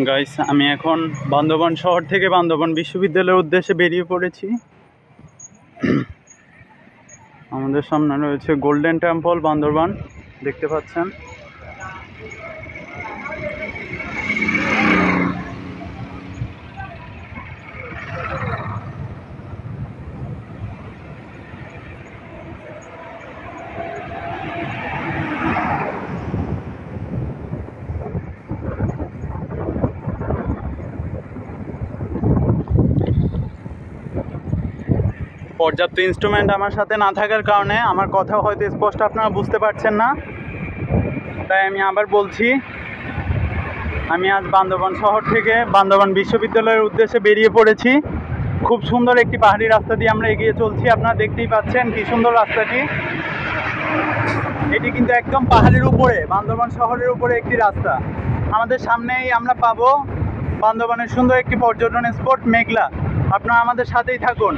Guys, আমি এখন বান্দরবান শহর থেকে বান্দরবান বিশ্ববিদ্যালয়ের উদ্দেশ্যে বেরিয়ে পড়েছি। আমাদের সামনে রয়েছে গোল্ডেন টেম্পল বান্দরবান, দেখতে পাচ্ছেন। পর্যাপ্ত ইনস্ট্রুমেন্ট আমার সাথে না থাকার কারণে আমার কথা হয়তো স্পষ্ট আপনারা বুঝতে পারছেন না, তাই আমি আবার বলছি। আমি আজ বান্দরবান শহর থেকে বান্দরবান বিশ্ববিদ্যালয়ের উদ্দেশ্যে বেরিয়ে পড়েছি। খুব সুন্দর একটি পাহাড়ি রাস্তা দিয়ে আমরা এগিয়ে চলছি। আপনারা দেখতেই পাচ্ছেন কি সুন্দর রাস্তাটি। এটি কিন্তু একদম পাহাড়ের উপরে, বান্দরবান শহরের উপরে একটি রাস্তা। আমাদের সামনেই আমরা পাবো বান্দরবানের সুন্দর একটি পর্যটন স্পট মেঘলা। আপনারা আমাদের সাথেই থাকুন।